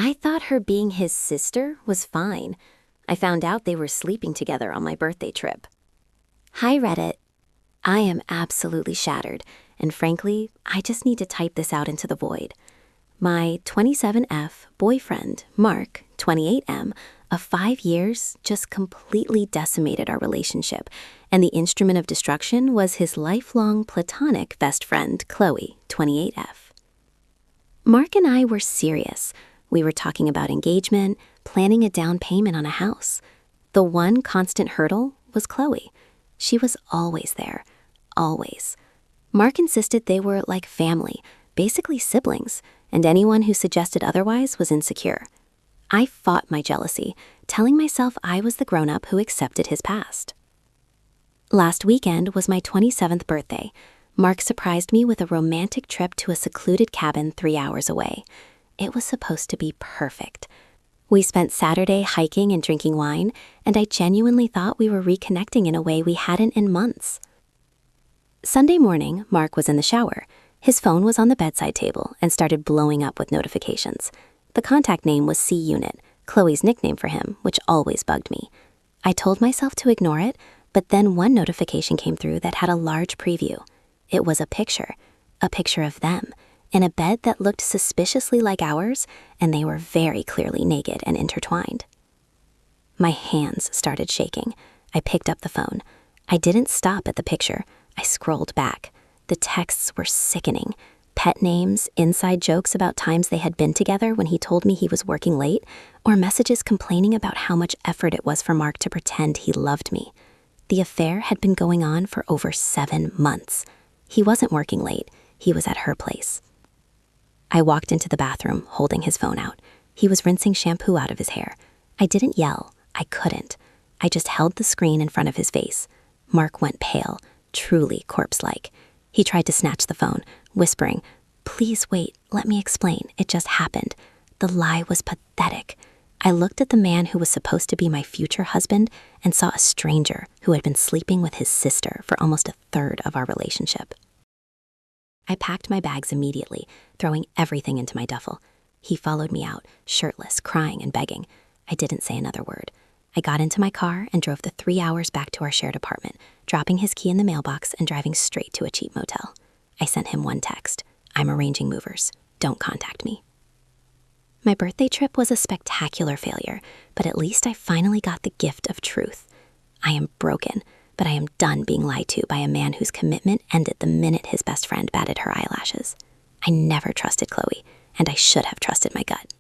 I thought her being his sister was fine. I found out they were sleeping together on my birthday trip. Hi, Reddit. I am absolutely shattered, and frankly, I just need to type this out into the void. My 27F boyfriend, Mark, 28M, of 5 years just completely decimated our relationship, and the instrument of destruction was his lifelong platonic best friend, Chloe, 28F. Mark and I were serious. We were talking about engagement, planning a down payment on a house. The one constant hurdle was Chloe. She was always there, always. Mark insisted they were like family, basically siblings, and anyone who suggested otherwise was insecure. I fought my jealousy, telling myself I was the grown-up who accepted his past. Last weekend was my 27th birthday. Mark surprised me with a romantic trip to a secluded cabin 3 hours away. It was supposed to be perfect. We spent Saturday hiking and drinking wine, and I genuinely thought we were reconnecting in a way we hadn't in months. Sunday morning, Mark was in the shower. His phone was on the bedside table and started blowing up with notifications. The contact name was C-Unit, Chloe's nickname for him, which always bugged me. I told myself to ignore it, but then one notification came through that had a large preview. It was a picture of them, in a bed that looked suspiciously like ours, and they were very clearly naked and intertwined. My hands started shaking. I picked up the phone. I didn't stop at the picture. I scrolled back. The texts were sickening. Pet names, inside jokes about times they had been together when he told me he was working late, or messages complaining about how much effort it was for Mark to pretend he loved me. The affair had been going on for over 7 months. He wasn't working late. He was at her place. I walked into the bathroom, holding his phone out. He was rinsing shampoo out of his hair. I didn't yell. I couldn't. I just held the screen in front of his face. Mark went pale, truly corpse-like. He tried to snatch the phone, whispering, "Please wait, let me explain. It just happened." The lie was pathetic. I looked at the man who was supposed to be my future husband and saw a stranger who had been sleeping with his sister for almost a third of our relationship. I packed my bags immediately, throwing everything into my duffel. He followed me out, shirtless, crying and begging. I didn't say another word. I got into my car and drove the 3 hours back to our shared apartment, dropping his key in the mailbox and driving straight to a cheap motel. I sent him one text: "I'm arranging movers. Don't contact me." My birthday trip was a spectacular failure, but at least I finally got the gift of truth. I am broken, but I am done being lied to by a man whose commitment ended the minute his best friend batted her eyelashes. I never trusted Chloe, and I should have trusted my gut.